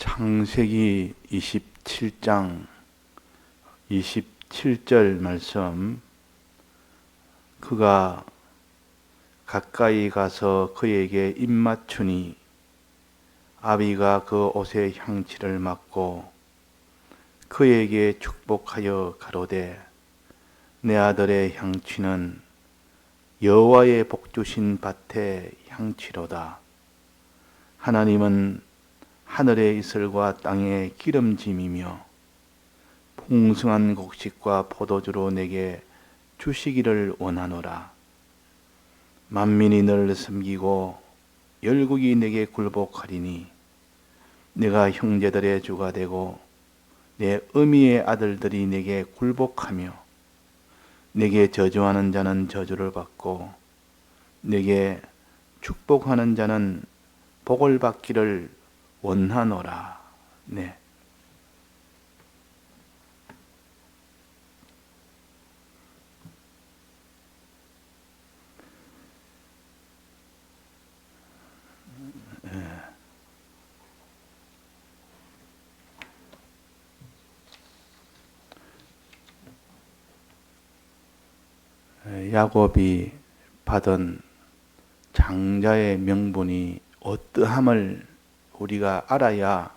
창세기 27장 27절 말씀. 그가 가까이 가서 그에게 입맞추니 아비가 그 옷의 향취를 맡고 그에게 축복하여 가로되 내 아들의 향취는 여호와의 복주신 밭의 향취로다. 하나님은 하늘의 이슬과 땅의 기름짐이며 풍성한 곡식과 포도주로 내게 주시기를 원하노라. 만민이 너를 섬기고 열국이 내게 굴복하리니 내가 형제들의 주가 되고 내 어미의 아들들이 내게 굴복하며 내게 저주하는 자는 저주를 받고 내게 축복하는 자는 복을 받기를 원하노라. 네. 야곱이 받은 장자의 명분이 어떠함을 우리가 알아야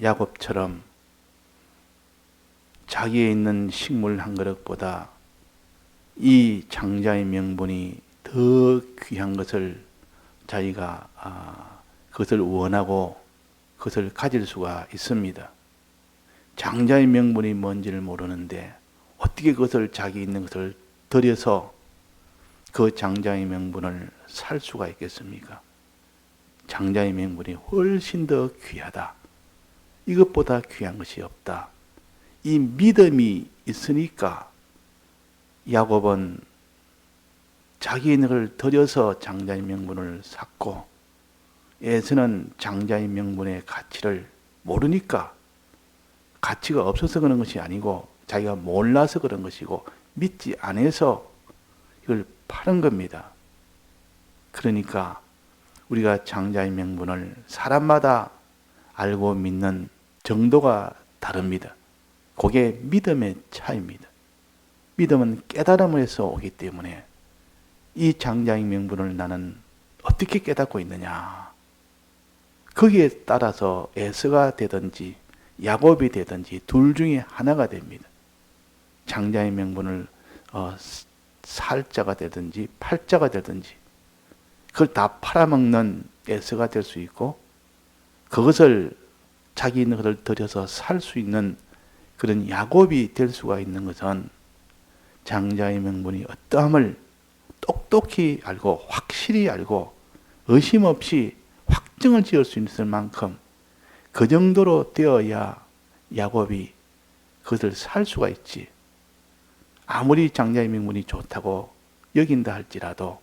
야곱처럼 자기에 있는 식물 한 그릇보다 이 장자의 명분이 더 귀한 것을 자기가 그것을 원하고 그것을 가질 수가 있습니다. 장자의 명분이 뭔지를 모르는데 어떻게 그것을 자기 있는 것을 들여서 그 장자의 명분을 살 수가 있겠습니까? 장자의 명분이 훨씬 더 귀하다. 이것보다 귀한 것이 없다. 이 믿음이 있으니까 야곱은 자기 있는 것을 들여서 장자의 명분을 샀고, 에서는 장자의 명분의 가치를 모르니까, 가치가 없어서 그런 것이 아니고 자기가 몰라서 그런 것이고 믿지 않아서 이걸 파는 겁니다. 그러니까 우리가 장자의 명분을 사람마다 알고 믿는 정도가 다릅니다. 그게 믿음의 차이입니다. 믿음은 깨달음에서 오기 때문에 이 장자의 명분을 나는 어떻게 깨닫고 있느냐, 거기에 따라서 에서가 되든지 야곱이 되든지 둘 중에 하나가 됩니다. 장자의 명분을 살자가 되든지 팔자가 되든지 그걸 다 팔아먹는 에서가 될 수 있고, 그것을 자기 있는 것을 들여서 살 수 있는 그런 야곱이 될 수가 있는 것은 장자의 명분이 어떠함을 똑똑히 알고 확실히 알고 의심 없이 확정을 지을 수 있을 만큼 그 정도로 되어야 야곱이 그것을 살 수가 있지. 아무리 장자의 명분이 좋다고 여긴다 할지라도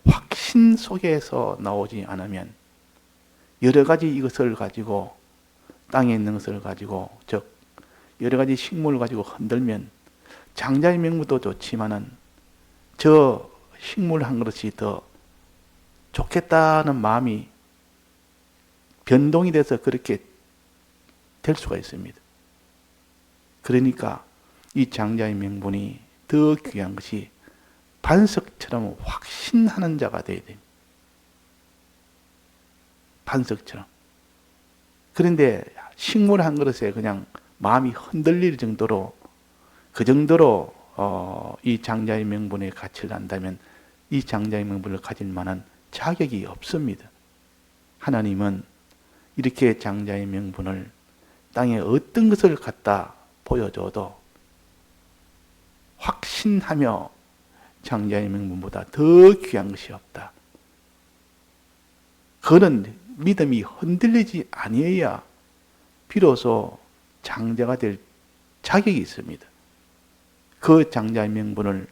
확신 속에서 나오지 않으면 여러 가지 이것을 가지고 땅에 있는 것을 가지고 즉 여러 가지 식물을 가지고 흔들면 장자의 명분도 좋지만은 저 식물 한 그릇이 더 좋겠다는 마음이 변동이 돼서 그렇게 될 수가 있습니다. 그러니까 이 장자의 명분이 더 귀한 것이 반석처럼 확신하는 자가 되어야 됩니다. 반석처럼. 그런데 식물 한 그릇에 그냥 마음이 흔들릴 정도로 그 정도로 이 장자의 명분의 가치를 안다면 이 장자의 명분을 가질 만한 자격이 없습니다. 하나님은 이렇게 장자의 명분을 땅에 어떤 것을 갖다 보여줘도 확신하며 장자의 명분보다 더 귀한 것이 없다. 그는 믿음이 흔들리지 아니해야 비로소 장자가 될 자격이 있습니다. 그 장자의 명분을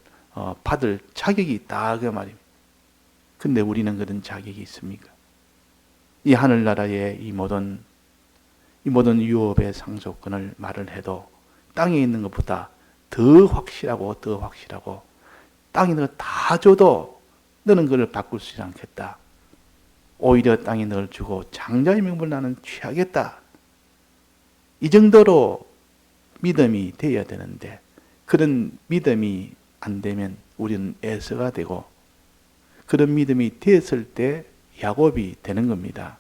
받을 자격이 있다 그 말입니다. 근데 우리는 그런 자격이 있습니까? 이 하늘나라의 이 모든 유업의 상속권을 말을 해도 땅에 있는 것보다 더 확실하고 땅에 있는 거 다 줘도 너는 그걸 바꿀 수 있지 않겠다. 오히려 땅에 널 주고 장자의 명분을 나는 취하겠다. 이 정도로 믿음이 되어야 되는데 그런 믿음이 안 되면 우리는 에서가 되고 그런 믿음이 되었을 때 야곱이 되는 겁니다.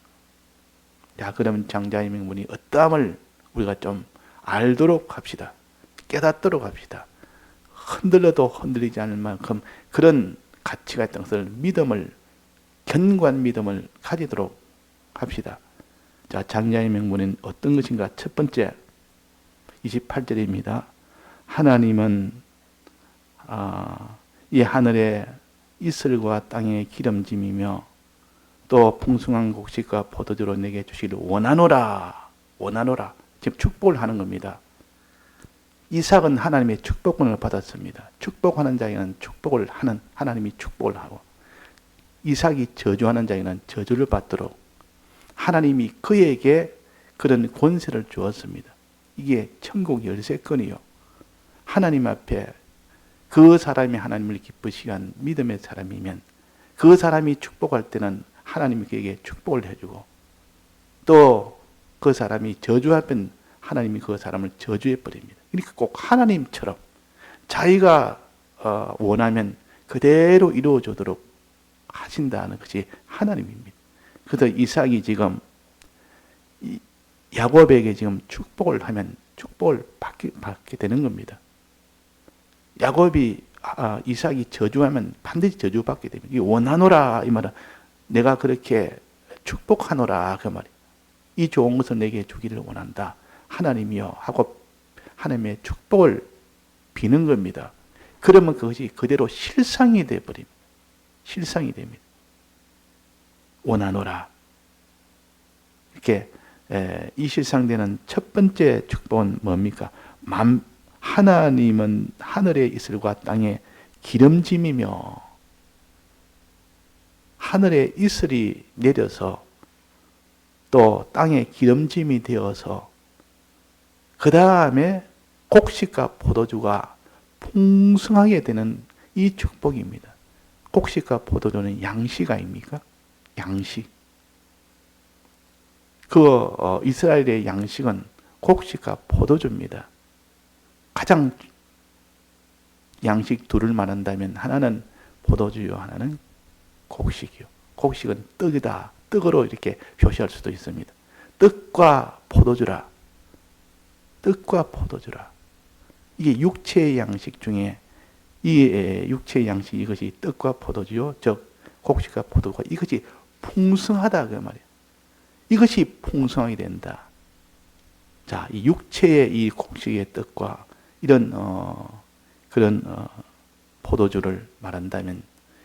자, 그러면 장자의 명분이 어떠함을 우리가 좀 알도록 합시다. 깨닫도록 합시다. 흔들려도 흔들리지 않을 만큼 그런 가치가 있다는 것을 믿음을, 견고한 믿음을 가지도록 합시다. 자, 장자의 명분은 어떤 것인가? 첫 번째, 28절입니다. 하나님은 이 하늘의 이슬과 땅의 기름짐이며 또 풍성한 곡식과 포도주로 내게 주시기를 원하노라. 원하노라. 지금 축복을 하는 겁니다. 이삭은 하나님의 축복권을 받았습니다. 축복하는 자에게는 축복을 하는 하나님이 축복을 하고 이삭이 저주하는 자에게는 저주를 받도록 하나님이 그에게 그런 권세를 주었습니다. 이게 천국 열쇠권이요. 하나님 앞에 그 사람이 하나님을 기쁘시게 한 믿음의 사람이면 그 사람이 축복할 때는 하나님이 그에게 축복을 해주고 또 그 사람이 저주하면 하나님이 그 사람을 저주해 버립니다. 그러니까 꼭 하나님처럼 자기가 원하면 그대로 이루어지도록 하신다는 것이 하나님입니다. 그래서 이삭이 지금 야곱에게 지금 축복을 하면 축복을 받게 되는 겁니다. 야곱이 이삭이 저주하면 반드시 저주받게 됩니다. 이 원하노라 이 말은 내가 그렇게 축복하노라 그 말이에요. 이 좋은 것을 내게 주기를 원한다. 하나님이여 하고 하나님의 축복을 비는 겁니다. 그러면 그것이 그대로 실상이 되어버립니다. 실상이 됩니다. 원하노라. 이렇게 이 실상되는 첫 번째 축복은 뭡니까? 하나님은 하늘의 이슬과 땅의 기름짐이며 하늘의 이슬이 내려서 또 땅에 기름짐이 되어서 그 다음에 곡식과 포도주가 풍성하게 되는 이 축복입니다. 곡식과 포도주는 양식 아닙니까? 양식. 이스라엘의 양식은 곡식과 포도주입니다. 가장 양식 둘을 말한다면 하나는 포도주요, 하나는 곡식이요. 곡식은 떡이다. 떡으로 이렇게 표시할 수도 있습니다. 떡과 포도주라. 떡과 포도주라. 이게 육체의 양식 중에 이 육체의 양식 이것이 떡과 포도주요. 즉 곡식과 포도가 이것이 풍성하다 그 말이에요. 이것이 풍성하게 된다. 자, 이 육체의 이 곡식의 떡과 이런 그런 포도주를 말한다면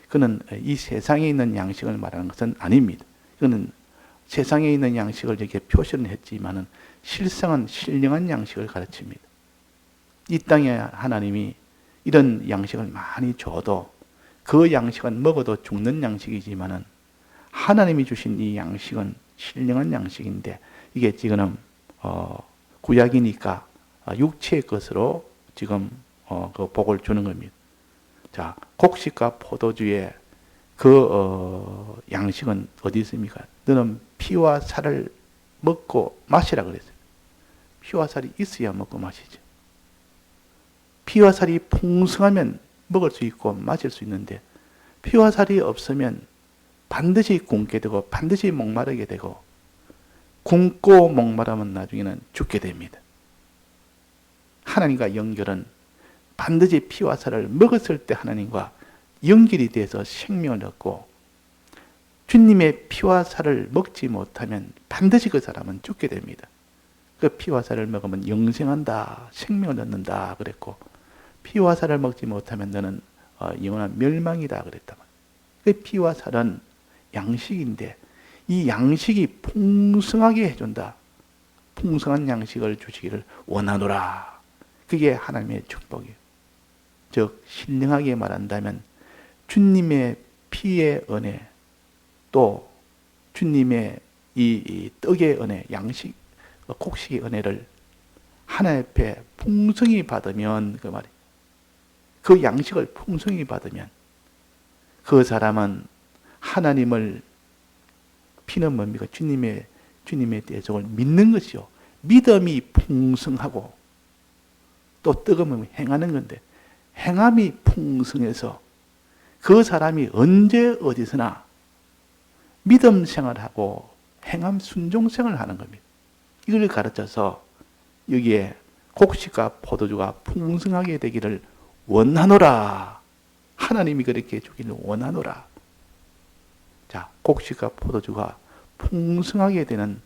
그는 이 세상에 있는 양식을 말하는 것은 아닙니다. 그는 세상에 있는 양식을 이렇게 표시는 했지만은 실상은 신령한 양식을 가르칩니다. 이 땅에 하나님이 이런 양식을 많이 줘도 그 양식은 먹어도 죽는 양식이지만은 하나님이 주신 이 양식은 신령한 양식인데 이게 지금 구약이니까 육체의 것으로 지금 그 복을 주는 겁니다. 자, 곡식과 포도주의 그 양식은 어디 있습니까? 너는 피와 살을 먹고 마시라 그랬어요. 피와 살이 있어야 먹고 마시죠. 피와 살이 풍성하면 먹을 수 있고 마실 수 있는데 피와 살이 없으면 반드시 굶게 되고 반드시 목마르게 되고 굶고 목마르면 나중에는 죽게 됩니다. 하나님과 연결은 반드시 피와 살을 먹었을 때 하나님과 연결이 돼서 생명을 얻고 주님의 피와 살을 먹지 못하면 반드시 그 사람은 죽게 됩니다. 그 피와 살을 먹으면 영생한다, 생명을 얻는다 그랬고 피와 살을 먹지 못하면 너는 영원한 멸망이다 그랬단 말이에요. 그 피와 살은 양식인데 이 양식이 풍성하게 해준다. 풍성한 양식을 주시기를 원하노라. 그게 하나님의 축복이에요. 즉 신령하게 말한다면 주님의 피의 은혜 또 주님의 이 떡의 은혜, 양식, 곡식의 은혜를 하나님 앞에 풍성히 받으면 그 말이에요. 그 양식을 풍성히 받으면 그 사람은 하나님을 피는 뭡니까? 주님의 대속을 믿는 것이요. 믿음이 풍성하고 또 뜨거움을 행하는 건데, 행함이 풍성해서 그 사람이 언제 어디서나 믿음 생활하고 행함 순종 생활하는 겁니다. 이걸 가르쳐서 여기에 곡식과 포도주가 풍성하게 되기를 원하노라. 하나님이 그렇게 해주기를 원하노라. 자, 곡식과 포도주가 풍성하게 되는,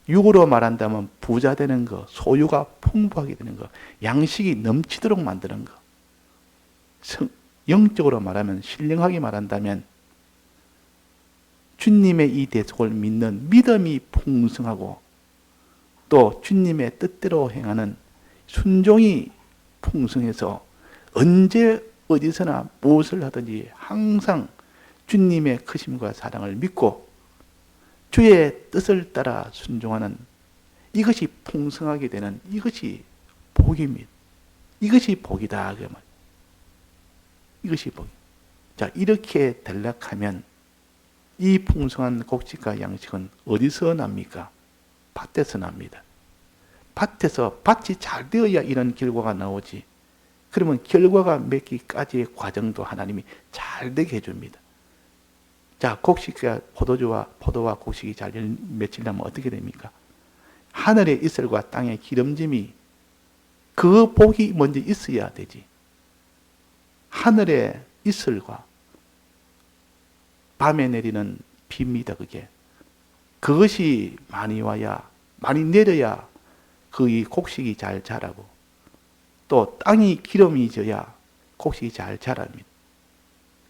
육으로 말한다면 부자 되는 거, 소유가 풍부하게 되는 거, 양식이 넘치도록 만드는 거, 영적으로 말하면, 신령하게 말한다면 주님의 이 대속을 믿는 믿음이 풍성하고 또 주님의 뜻대로 행하는 순종이 풍성해서 언제 어디서나 무엇을 하든지 항상 주님의 크심과 사랑을 믿고 주의 뜻을 따라 순종하는, 이것이 풍성하게 되는, 이것이 복입니다. 이것이 복이다. 이것이 복. 자, 이렇게 전락하면 이 풍성한 곡식과 양식은 어디서 납니까? 밭에서 납니다. 밭에서 밭이 잘 되어야 이런 결과가 나오지. 그러면 결과가 맺기까지의 과정도 하나님이 잘 되게 해줍니다. 자, 곡식과 포도와 곡식이 잘 맺히려면 어떻게 됩니까? 하늘의 이슬과 땅의 기름짐이, 그 복이 먼저 있어야 되지. 하늘의 이슬과 밤에 내리는 비입니다. 그것이 많이 와야, 많이 내려야 그 곡식이 잘 자라고, 또 땅이 기름이 져야 곡식이 잘 자랍니다.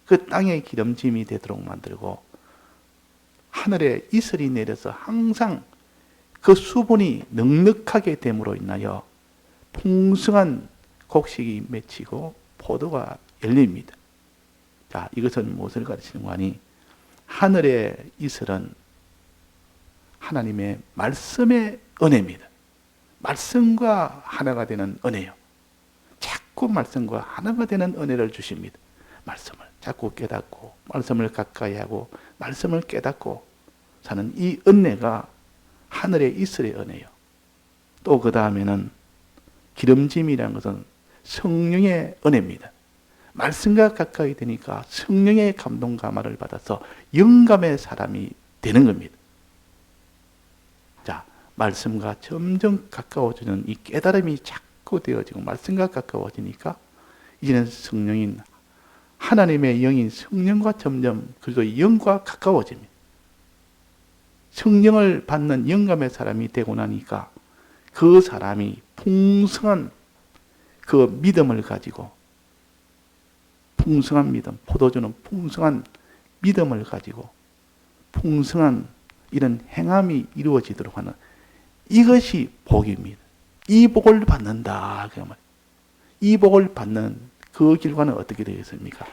그 땅에 기름짐이 되도록 만들고 하늘에 이슬이 내려서 항상 그 수분이 넉넉하게 됨으로 인하여 풍성한 곡식이 맺히고 포도가 열립니다. 자, 이것은 무엇을 가르치는 거니? 하늘의 이슬은 하나님의 말씀의 은혜입니다. 말씀과 하나가 되는 은혜요. 자꾸 말씀과 하나가 되는 은혜를 주십니다. 말씀을 자꾸 깨닫고, 말씀을 가까이 하고, 말씀을 깨닫고 사는 이 은혜가 하늘의 이슬의 은혜요. 또 그 다음에는 기름짐이라는 것은 성령의 은혜입니다. 말씀과 가까이 되니까 성령의 감동 감화를 받아서 영감의 사람이 되는 겁니다. 자, 말씀과 점점 가까워지는 이 깨달음이 자꾸 되어지고 말씀과 가까워지니까 이제는 성령인 하나님의 영인 성령과 점점 그리고 영과 가까워집니다. 성령을 받는 영감의 사람이 되고 나니까 그 사람이 풍성한 그 믿음을 가지고, 풍성한 믿음, 포도주는 풍성한 믿음을 가지고 풍성한 이런 행함이 이루어지도록 하는, 이것이 복입니다. 이 복을 받는다. 이 복을 받는 그 결과는 어떻게 되겠습니까?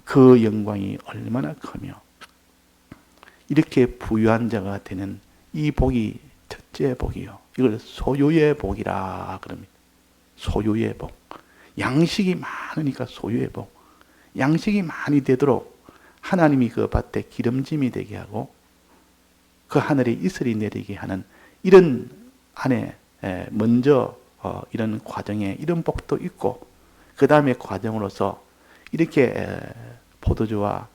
그 영광이 얼마나 크며 이렇게 부유한 자가 되는 이 복이 첫째 복이요. 이걸 소유의 복이라 그럽니다. 소유의 복. 양식이 많으니까 소유의 복. 양식이 많이 되도록 하나님이 그 밭에 기름짐이 되게 하고 그 하늘에 이슬이 내리게 하는 이런 안에 먼저 이런 과정에 이런 복도 있고, 그 다음에 과정으로서 이렇게 포도주와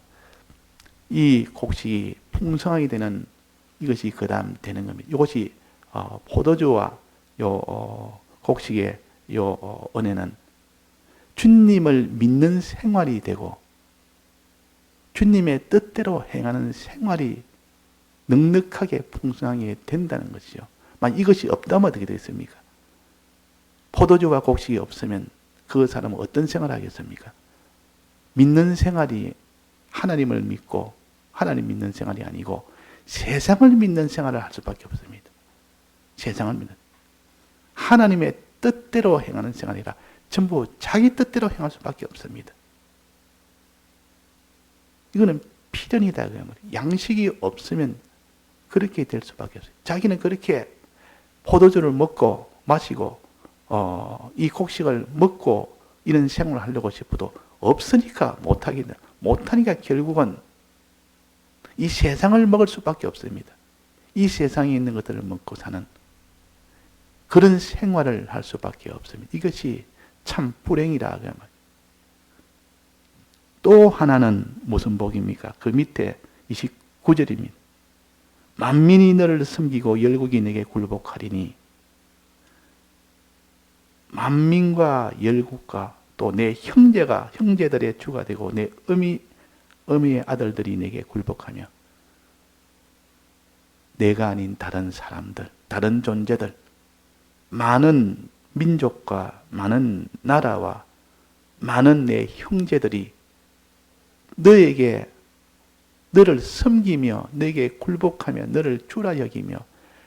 이 곡식이 풍성하게 되는, 이것이 그 다음 되는 겁니다. 이것이 포도주와 곡식의 은혜는 주님을 믿는 생활이 되고 주님의 뜻대로 행하는 생활이 넉넉하게 풍성하게 된다는 것이죠. 만약 이것이 없다면 어떻게 되겠습니까? 포도주와 곡식이 없으면 그 사람은 어떤 생활을 하겠습니까? 믿는 생활이 하나님을 믿고 하나님 믿는 생활이 아니고 세상을 믿는 생활을 할 수밖에 없습니다. 세상을 믿는, 하나님의 뜻대로 행하는 생활이라 전부 자기 뜻대로 행할 수밖에 없습니다. 이거는 필연이다. 양식이 없으면 그렇게 될 수밖에 없어요. 자기는 그렇게 포도주를 먹고 마시고 이 곡식을 먹고 이런 생활을 하려고 싶어도 없으니까 못하니까 결국은 이 세상을 먹을 수밖에 없습니다. 이 세상에 있는 것들을 먹고 사는 그런 생활을 할 수밖에 없습니다. 이것이 참 불행이라. 또 하나는 무슨 복입니까? 그 밑에 29절입니다. 만민이 너를 섬기고 열국이 내게 굴복하리니. 만민과 열국과 또 내 형제들의 주가 되고 내 어미의 아들들이 내게 굴복하며 내가 아닌 다른 사람들, 다른 존재들, 많은 민족과 많은 나라와 많은 내 형제들이 너를 섬기며 너에게 굴복하며 너를 주라 여기며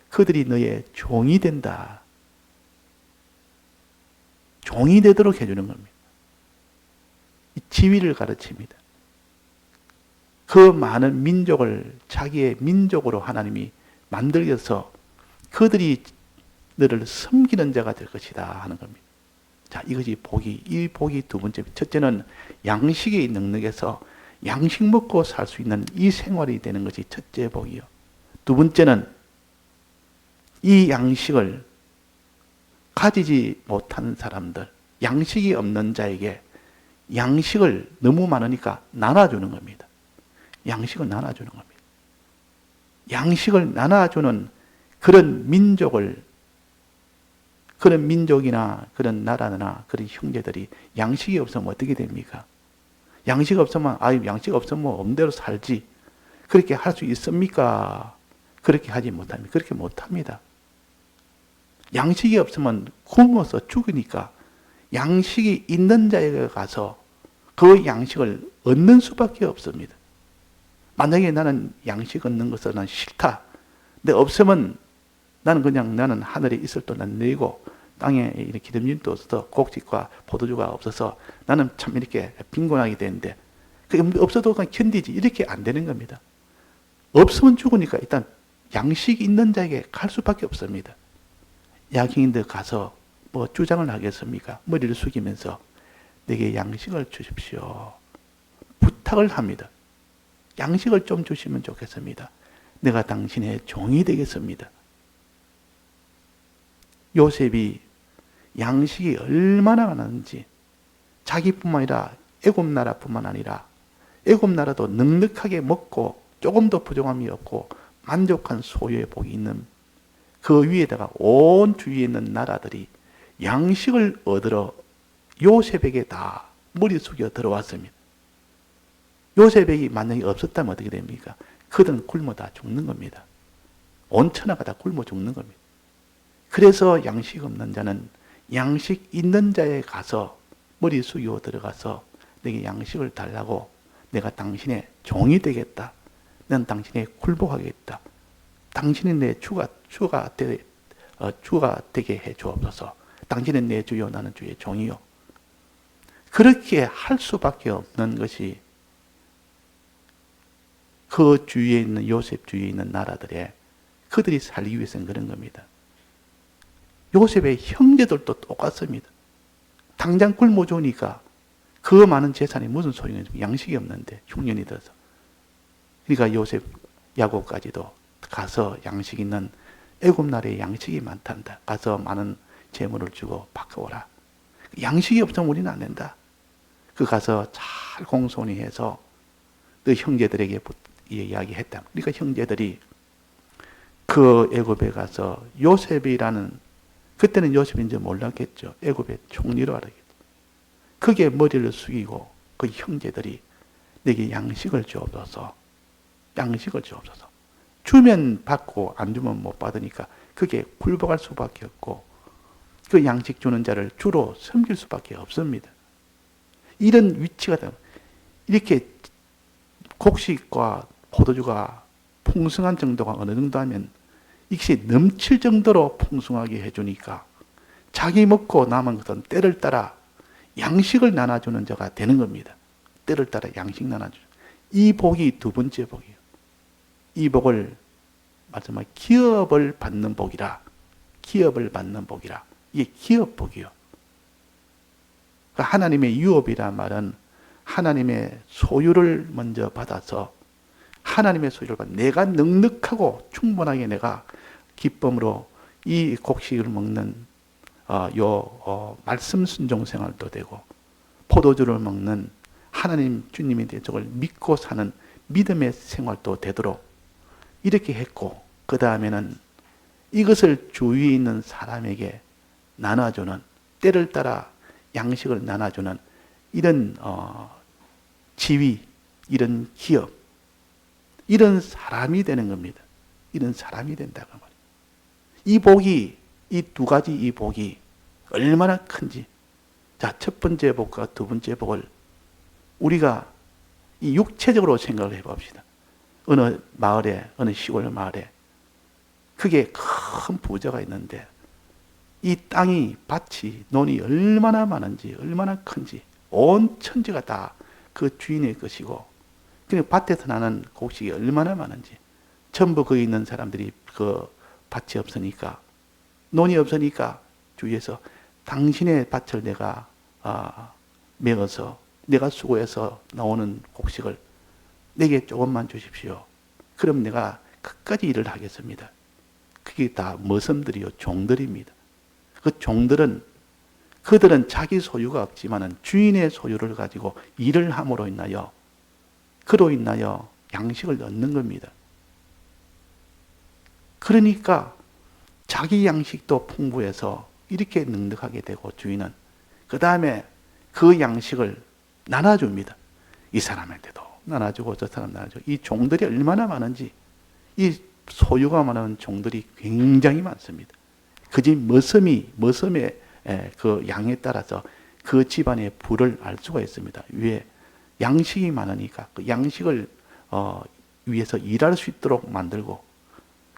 그들이 너의 종이 된다. 종이 되도록 해주는 겁니다. 지위를 가르칩니다. 그 많은 민족을 자기의 민족으로 하나님이 만들어서 그들이 너를 섬기는 자가 될 것이다 하는 겁니다. 자, 이것이 이 복이 두 번째. 첫째는 양식의 능력에서 양식 먹고 살 수 있는 이 생활이 되는 것이 첫째 복이요. 두 번째는 이 양식을 가지지 못하는 사람들, 양식이 없는 자에게 양식을 너무 많으니까 나눠주는 겁니다. 양식을 나눠주는 겁니다. 양식을 나눠주는 그런 민족이나 그런 나라나 그런 형제들이 양식이 없으면 어떻게 됩니까? 양식 없으면 양식 없으면 없는 대로 살지. 그렇게 할 수 있습니까? 그렇게 하지 못합니다. 그렇게 못합니다. 양식이 없으면 굶어서 죽으니까 양식이 있는 자에게 가서 그 양식을 얻는 수밖에 없습니다. 만약에 나는 양식 얻는 것은 난 싫다. 근데 없으면 나는 하늘에 있을 돈은 내고 땅에 이렇게 기름진도 없어서 곡식과 포도주가 없어서 나는 참 이렇게 빈곤하게 되는데 그게 없어도 그냥 견디지. 이렇게 안 되는 겁니다. 없으면 죽으니까 일단 양식이 있는 자에게 갈 수밖에 없습니다. 야경인들 가서 뭐 주장을 하겠습니까? 머리를 숙이면서 내게 양식을 주십시오. 부탁을 합니다. 양식을 좀 주시면 좋겠습니다. 내가 당신의 종이 되겠습니다. 요셉이 양식이 얼마나 많았는지 자기뿐만 아니라 애굽 나라뿐만 아니라 애굽 나라도 넉넉하게 먹고 조금도 부족함이 없고 만족한 소유의 복이 있는 그 위에다가 온 주위에 있는 나라들이 양식을 얻으러 요셉에게 다 머리 숙여 들어왔습니다. 요셉에게 만약에 없었다면 어떻게 됩니까? 그들은 굶어 다 죽는 겁니다. 온 천하가 다 굶어 죽는 겁니다. 그래서 양식 없는 자는 양식 있는 자에 가서 머리 숙여 들어가서 내게 양식을 달라고 내가 당신의 종이 되겠다. 난 당신의 굴복하겠다. 당신이 내 주가 되게 해 주옵소서. 당신은 내 주요 나는 주의 종이요. 그렇게 할 수밖에 없는 것이 그 주위에 있는 요셉 주위에 있는 나라들에 그들이 살기 위해서는 그런 겁니다. 요셉의 형제들도 똑같습니다. 당장 굶어 죽으니까 그 많은 재산이 무슨 소용이 있습니까? 양식이 없는데 흉년이 들어서. 그러니까 요셉, 야곱까지도 가서 양식 있는 애굽 나라에 양식이 많단다. 가서 많은 재물을 주고 바꿔오라. 양식이 없으면 우리는 안 된다. 그 가서 잘 공손히해서 그 형제들에게 이야기했다. 그러니까 형제들이 그 애굽에 가서 요셉이라는 그때는 요셉인지 몰랐겠죠. 애굽의 총리로 알았겠죠. 그게 머리를 숙이고 그 형제들이 내게 양식을 주옵소서. 양식을 주옵소서. 주면 받고 안 주면 못 받으니까 그게 굴복할 수밖에 없고 그 양식 주는 자를 주로 섬길 수밖에 없습니다. 이런 위치가 이렇게 곡식과 포도주가 풍성한 정도가 어느 정도 하면 이것이 넘칠 정도로 풍성하게 해주니까 자기 먹고 남은 것은 때를 따라 양식을 나눠주는 자가 되는 겁니다. 때를 따라 양식 나눠주는. 이 복이 두 번째 복이에요. 이 복을 말씀하면 기업을 받는 복이라. 기업을 받는 복이라. 이게 기업복이요. 그러니까 하나님의 유업이란 말은 하나님의 소유를 먼저 받아서 하나님의 소유를 받는, 내가 넉넉하고 충분하게 내가 기쁨으로 이 곡식을 먹는 말씀 순종 생활도 되고, 포도주를 먹는 하나님 주님의 대적을 믿고 사는 믿음의 생활도 되도록 이렇게 했고, 그 다음에는 이것을 주위에 있는 사람에게 나눠주는, 때를 따라 양식을 나눠주는 이런 지위, 이런 기업, 이런 사람이 되는 겁니다. 이런 사람이 된다고 말이에요. 이 복이, 이 두 가지 이 복이 얼마나 큰지. 자, 첫 번째 복과 두 번째 복을 우리가 이 육체적으로 생각을 해봅시다. 어느 마을에, 어느 시골 마을에 크게 큰 부자가 있는데, 이 땅이, 밭이, 논이 얼마나 많은지, 얼마나 큰지, 온 천지가 다 그 주인의 것이고, 그 밭에서 나는 곡식이 얼마나 많은지, 전부 거기 있는 사람들이 그 밭이 없으니까, 논이 없으니까 주위에서 당신의 밭을 내가 메어서, 내가 수고해서 나오는 곡식을 내게 조금만 주십시오. 그럼 내가 끝까지 일을 하겠습니다. 그게 다 머슴들이요, 종들입니다. 그 종들은, 그들은 자기 소유가 없지만은 주인의 소유를 가지고 일을 함으로 인하여, 그로 인하여 양식을 얻는 겁니다. 그러니까 자기 양식도 풍부해서 이렇게 넉넉하게 되고, 주인은 그 다음에 그 양식을 나눠줍니다. 이 사람한테도 나눠주고 저 사람 나눠주고. 이 종들이 얼마나 많은지, 이 소유가 많은 종들이 굉장히 많습니다. 그 집 머슴의 그 양에 따라서 그 집안의 부를 알 수가 있습니다. 위에 양식이 많으니까 그 양식을 위해서 일할 수 있도록 만들고,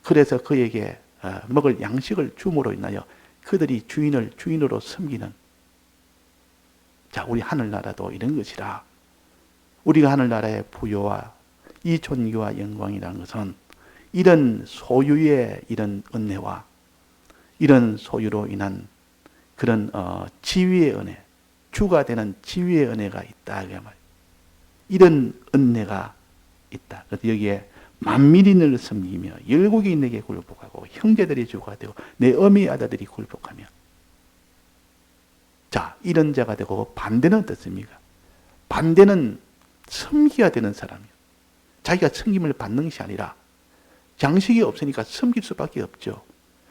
그래서 그에게 먹을 양식을 줌으로 인하여 그들이 주인을 주인으로 섬기는. 자, 우리 하늘나라도 이런 것이라. 우리가 하늘나라의 부요와 이 존귀와 영광이라는 것은 이런 소유의 이런 은혜와 이런 소유로 인한 그런 지위의 은혜, 주가 되는 지위의 은혜가 있다. 이런 은혜가 있다. 그래서 여기에 만민이 너를 섬기며 열국이 내게 굴복하고 형제들이 주가 되고 내 어미 아들들이 굴복하며. 자, 이런 자가 되고, 반대는 어떻습니까? 반대는 섬기야 되는 사람이에요. 자기가 섬김을 받는 것이 아니라, 양식이 없으니까 섬길 수밖에 없죠.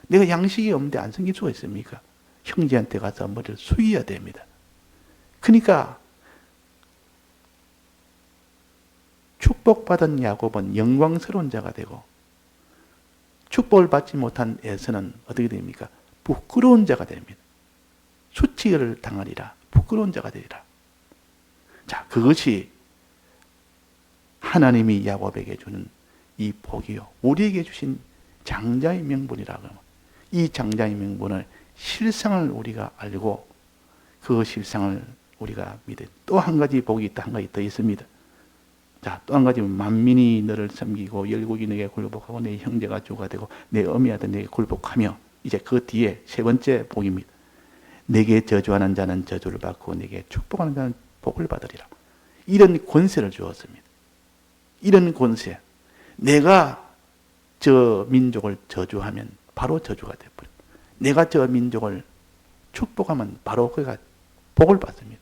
내가 양식이 없는데 안 섬길 수가 있습니까? 형제한테 가서 머리를 숙여야 됩니다. 그러니까 축복받은 야곱은 영광스러운 자가 되고, 축복을 받지 못한 에서는 어떻게 됩니까? 부끄러운 자가 됩니다. 수치를 당하리라. 부끄러운 자가 되리라. 자, 그것이 하나님이 야곱에게 주는 이 복이요, 우리에게 주신 장자의 명분이라고 하면, 이 장자의 명분을, 실상을 우리가 알고 그 실상을 우리가 믿어. 또 한 가지 복이 있다. 한 가지 더 있습니다. 자, 또 한 가지, 만민이 너를 섬기고 열국이 내게 굴복하고 내 형제가 주가 되고 내 어미 아들 내게 굴복하며. 이제 그 뒤에 세 번째 복입니다. 내게 저주하는 자는 저주를 받고 내게 축복하는 자는 복을 받으리라. 이런 권세를 주었습니다. 이런 권세. 내가 저 민족을 저주하면 바로 저주가 되어버립니다. 내가 저 민족을 축복하면 바로 그가 복을 받습니다.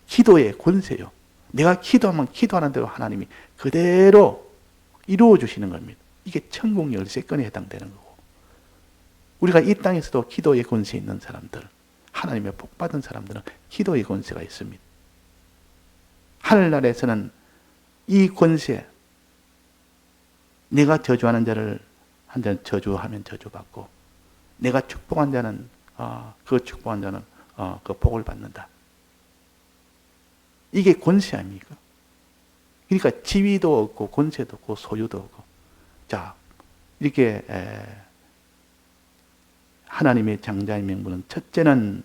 기도의 권세요. 내가 기도하면 기도하는 대로 하나님이 그대로 이루어 주시는 겁니다. 이게 천국 13건에 해당되는 거고, 우리가 이 땅에서도 기도의 권세 있는 사람들, 하나님의 복 받은 사람들은 기도의 권세가 있습니다. 하늘나라에서는 이 권세, 내가 저주하는 자를 한 자는 저주하면 저주받고, 내가 축복한 자는 그 축복한 자는 그 복을 받는다. 이게 권세 아닙니까? 그러니까 지위도 없고 권세도 없고 소유도 없고. 자, 이렇게 하나님의 장자의 명분은, 첫째는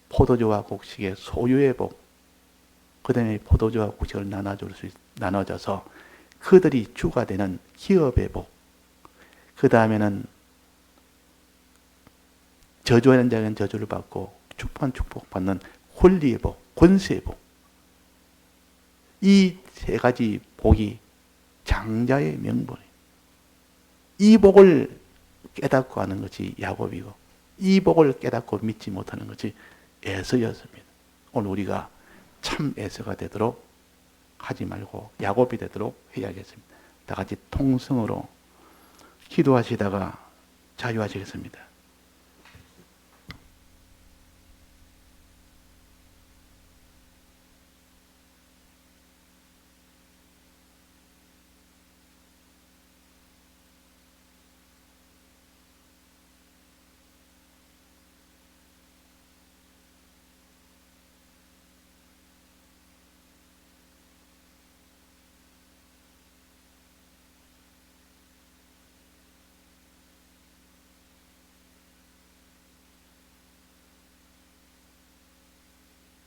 포도주와 곡식의 소유의 복, 그 다음에 포도주와 곡식을 나눠줘서 그들이 주가 되는 기업의 복, 그 다음에는 저주하는 자는 저주를 받고 축복한 축복받는 권리의 복, 권세의 복. 이 세 가지 복이 장자의 명분이에요. 이 복을 깨닫고 하는 것이 야곱이고 이 복을 깨닫고 믿지 못하는 것이 에서였습니다. 오늘 우리가 참 에서가 되도록 하지 말고 야곱이 되도록 해야겠습니다. 다 같이 통성으로 기도하시다가 자유하시겠습니다.